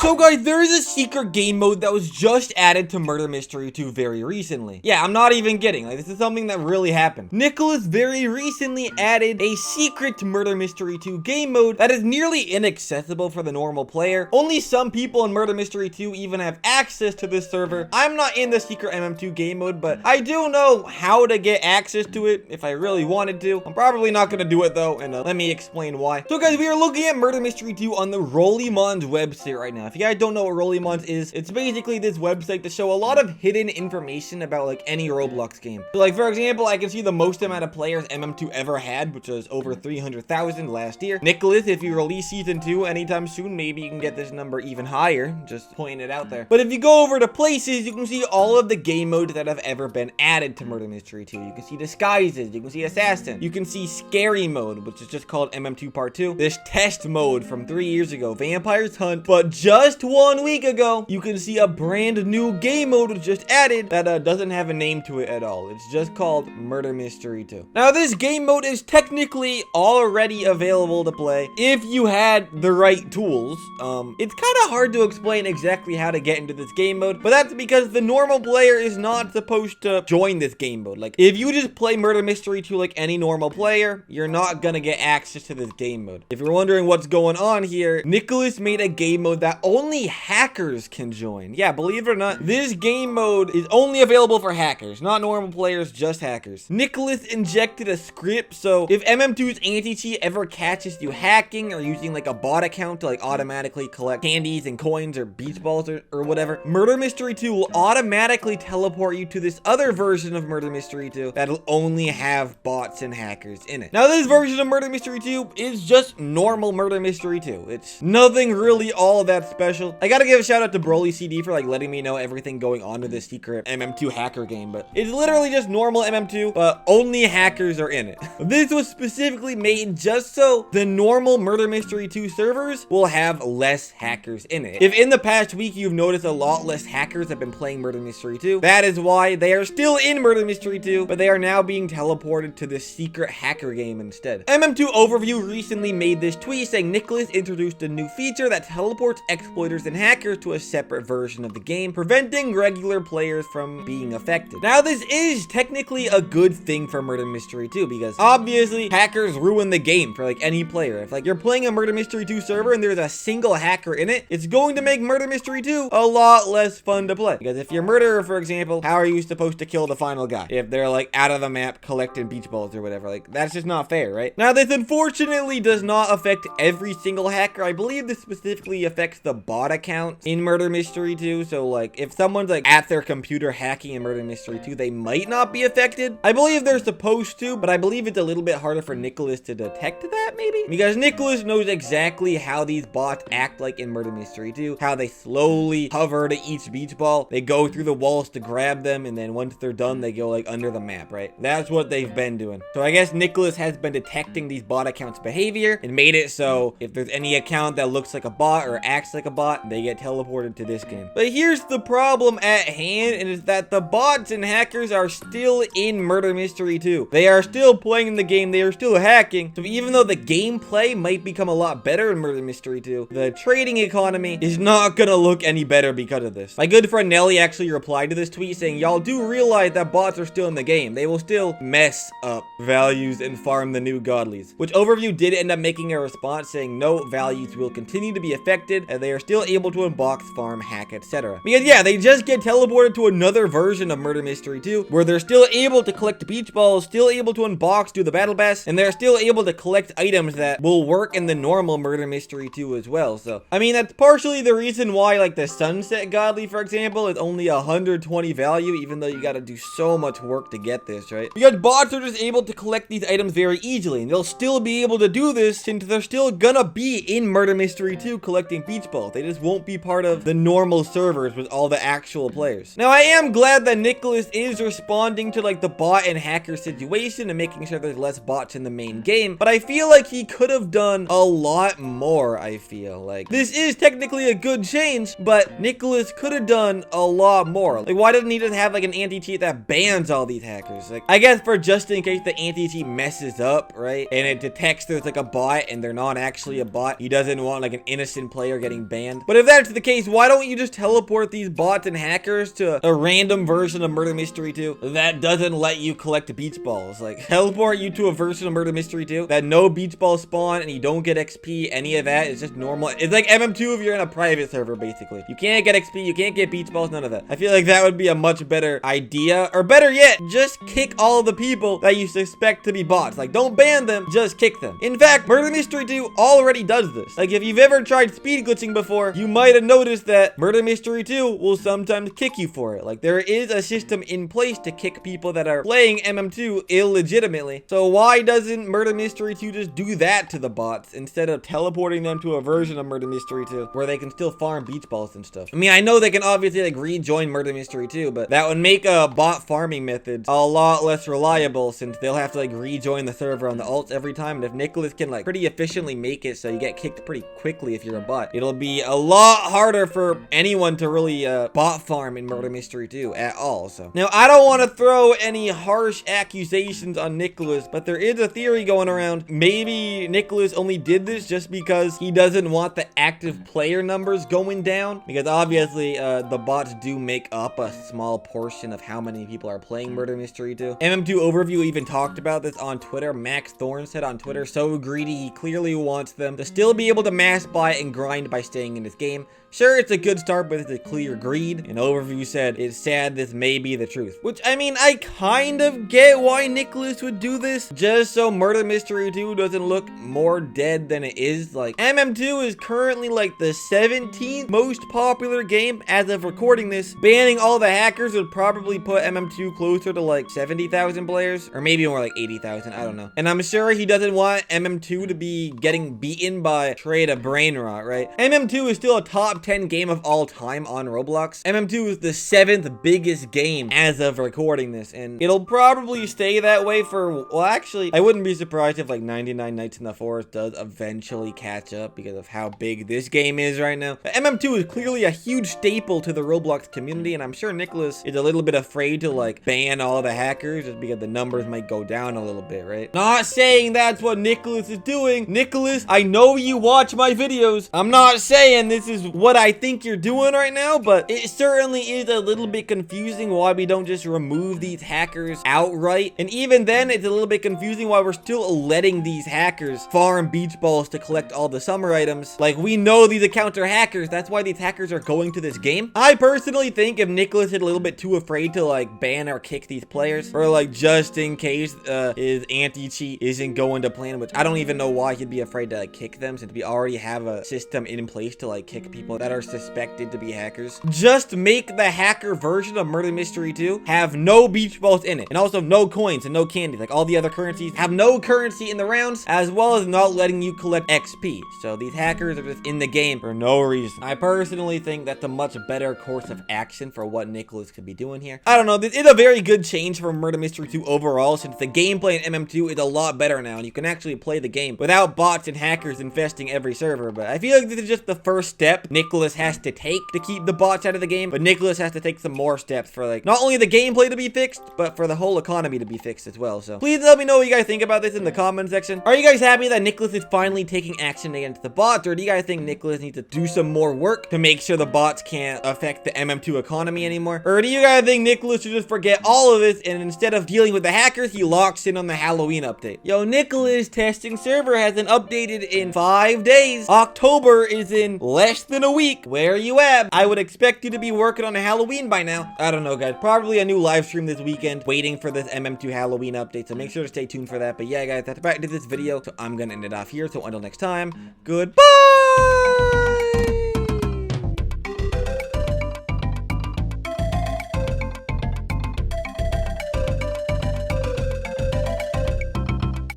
So guys, there is a secret game mode that was just added to Murder Mystery 2 very recently. Yeah, I'm not even kidding. Like, this is something that really happened. Nicholas very recently added a secret Murder Mystery 2 game mode that is nearly inaccessible for the normal player. Only some people in Murder Mystery 2 even have access to this server. I'm not in the secret MM2 game mode, but I do know how to get access to it if I really wanted to. I'm probably not going to do it though, and let me explain why. So guys, we are looking at Murder Mystery 2 on the Rollimons website right now. If you guys don't know what Rollimons is, it's basically this website to show a lot of hidden information about like any Roblox game. So like, for example, I can see the most amount of players MM2 ever had, which was over 300,000 last year. Nicholas, if you release season 2 anytime soon, maybe you can get this number even higher. Just pointing it out there. But if you go over to places, you can see all of the game modes that have ever been added to Murder Mystery 2. You can see disguises, you can see assassin, you can see scary mode, which is just called MM2 Part 2. This test mode from 3 years ago, Vampires Hunt, but just 1 week ago, you can see a brand new game mode just added that doesn't have a name to it at all. It's just called Murder Mystery 2. Now, this game mode is technically already available to play if you had the right tools. It's kind of hard to explain exactly how to get into this game mode, but that's because the normal player is not supposed to join this game mode. Like, if you just play Murder Mystery 2 like any normal player, you're not gonna get access to this game mode. If you're wondering what's going on here, Nicholas made a game mode that only hackers can join. Yeah, believe it or not, this game mode is only available for hackers, not normal players, just hackers. Nicholas injected a script, so if MM2's anti-cheat ever catches you hacking or using like a bot account to like automatically collect candies and coins or beach balls or whatever, Murder Mystery 2 will automatically teleport you to this other version of Murder Mystery 2 that'll only have bots and hackers in it. Now, this version of Murder Mystery 2 is just normal Murder Mystery 2. It's nothing really all that special. I gotta give a shout out to Broly CD for like letting me know everything going on with this secret MM2 hacker game, but it's literally just normal MM2, but only hackers are in it. This was specifically made just so the normal Murder Mystery 2 servers will have less hackers in it. If in the past week you've noticed a lot less hackers have been playing Murder Mystery 2, that is why they are still in Murder Mystery 2, but they are now being teleported to this secret hacker game instead. MM2 Overview recently made this tweet saying Nicholas introduced a new feature that teleports exploiters and hackers to a separate version of the game, preventing regular players from being affected. Now, this is technically a good thing for Murder Mystery 2 because obviously hackers ruin the game for like any player. If like you're playing a Murder Mystery 2 server and there's a single hacker in it, it's going to make Murder Mystery 2 a lot less fun to play. Because if you're a murderer, for example, how are you supposed to kill the final guy if they're like out of the map collecting beach balls or whatever? Like, that's just not fair, right? Now, this unfortunately does not affect every single hacker. I believe this specifically affects the bot accounts in Murder Mystery 2. So like, if someone's like at their computer hacking in Murder Mystery 2, they might not be affected. I believe they're supposed to, but I believe it's a little bit harder for Nicholas to detect that, maybe? Because Nicholas knows exactly how these bots act like in Murder Mystery 2, how they slowly hover to each beach ball, they go through the walls to grab them, and then once they're done, they go like under the map, right? That's what they've been doing. So I guess Nicholas has been detecting these bot accounts' behavior and made it so if there's any account that looks like a bot or acts like a bot, they get teleported to this game. But here's the problem at hand, and it's that the bots and hackers are still in Murder Mystery 2. They are still playing the game, they are still hacking. So even though the gameplay might become a lot better in Murder Mystery 2, the trading economy is not gonna look any better because of this. My good friend Nelly actually replied to this tweet saying, y'all do realize that bots are still in the game. They will still mess up values and farm the new godlies. Which Overview did end up making a response saying no, values will continue to be affected and they are still able to unbox, farm, hack, etc. Because yeah, they just get teleported to another version of Murder Mystery 2 where they're still able to collect beach balls, still able to unbox, do the battle pass, and they're still able to collect items that will work in the normal Murder Mystery 2 as well. So I mean, that's partially the reason why like the Sunset Godly, for example, is only 120 value, even though you gotta do so much work to get this, right? Because bots are just able to collect these items very easily, and they'll still be able to do this since they're still gonna be in Murder Mystery 2 collecting beach balls. They just won't be part of the normal servers with all the actual players. Now, I am glad that Nicholas is responding to like the bot and hacker situation and making sure there's less bots in the main game, but I feel like he could have done a lot more. I feel like this is technically a good change, but Nicholas could have done a lot more. Like, why doesn't he just have like an anti-cheat that bans all these hackers? Like, I guess for just in case the anti-cheat messes up, right, and it detects there's like a bot and they're not actually a bot, he doesn't want like an innocent player getting banned banned. But if that's the case, why don't you just teleport these bots and hackers to a random version of Murder Mystery 2 that doesn't let you collect beach balls? Like, teleport you to a version of Murder Mystery 2 that no beach balls spawn and you don't get XP, any of that. It's just normal. It's like MM2 if you're in a private server, basically. You can't get XP, you can't get beach balls, none of that. I feel like that would be a much better idea. Or better yet, just kick all the people that you suspect to be bots. Like, don't ban them, just kick them. In fact, Murder Mystery 2 already does this. Like, if you've ever tried speed glitching before, you might have noticed that Murder Mystery 2 will sometimes kick you for it. Like, there is a system in place to kick people that are playing MM2 illegitimately. So why doesn't Murder Mystery 2 just do that to the bots instead of teleporting them to a version of Murder Mystery 2 where they can still farm beach balls and stuff? I mean, I know they can obviously like rejoin Murder Mystery 2, but that would make a bot farming method a lot less reliable since they'll have to like rejoin the server on the alts every time. And if Nicholas can like pretty efficiently make it so you get kicked pretty quickly if you're a bot, it'll be a lot harder for anyone to really bot farm in Murder Mystery 2 at all. So now I don't want to throw any harsh accusations on Nicholas, but there is a theory going around. Maybe Nicholas only did this just because he doesn't want the active player numbers going down, because obviously the bots do make up a small portion of how many people are playing Murder Mystery 2. MM2 Overview even talked about this on Twitter. Max Thorne said on Twitter, so greedy, he clearly wants them to still be able to mass buy and grind by staying in this game. Sure, it's a good start, but it's a clear greed. And Overview said, it's sad this may be the truth. Which, I mean, I kind of get why Nicholas would do this, just so Murder Mystery 2 doesn't look more dead than it is. Like, MM2 is currently like the 17th most popular game as of recording this. Banning all the hackers would probably put MM2 closer to like 70,000 players, or maybe more like 80,000, I don't know. And I'm sure he doesn't want MM2 to be getting beaten by trade of brain rot, right? MM2 is still a top 10 game of all time on Roblox. MM2 is the 7th biggest game as of recording this, and it'll probably stay that way for, well, actually, I wouldn't be surprised if like 99 Nights in the Forest does eventually catch up because of how big this game is right now. But MM2 is clearly a huge staple to the Roblox community, and I'm sure Nicholas is a little bit afraid to like ban all the hackers just because the numbers might go down a little bit, right? Not saying that's what Nicholas is doing. Nicholas, I know you watch my videos. I'm not saying this is what I think you're doing right now, but it certainly is a little bit confusing why we don't just remove these hackers outright. And even then, it's a little bit confusing why we're still letting these hackers farm beach balls to collect all the summer items. Like, we know these accounts are hackers. That's why these hackers are going to this game. I personally think if Nicholas is a little bit too afraid to like ban or kick these players, or like just in case his anti-cheat isn't going to plan, which I don't even know why he'd be afraid to like kick them since we already have a system in place to like kick people that are suspected to be hackers. Just make the hacker version of Murder Mystery 2 have no beach balls in it, and also no coins and no candy. Like all the other currencies have no currency in the rounds, as well as not letting you collect XP. So these hackers are just in the game for no reason. I personally think that's a much better course of action for what Nicholas could be doing here. I don't know, this is a very good change for Murder Mystery 2 overall, since the gameplay in MM2 is a lot better now, and you can actually play the game without bots and hackers infesting every server. But I feel like this is just the first step Nicholas has to take to keep the bots out of the game, but Nicholas has to take some more steps for like not only the gameplay to be fixed, but for the whole economy to be fixed as well. So please let me know what you guys think about this in the comment section. Are you guys happy that Nicholas is finally taking action against the bots, or do you guys think Nicholas needs to do some more work to make sure the bots can't affect the MM2 economy anymore? Or do you guys think Nicholas should just forget all of this, and instead of dealing with the hackers, he locks in on the Halloween update? Yo, Nicholas testing server hasn't updated in 5 days. October is in less than a week. Where are you at? I would expect you to be working on a Halloween by now. I don't know, guys. Probably a new live stream this weekend, waiting for this MM2 Halloween update, so make sure to stay tuned for that. But yeah, guys, that's about it to this video, so I'm gonna end it off here. So until next time, goodbye!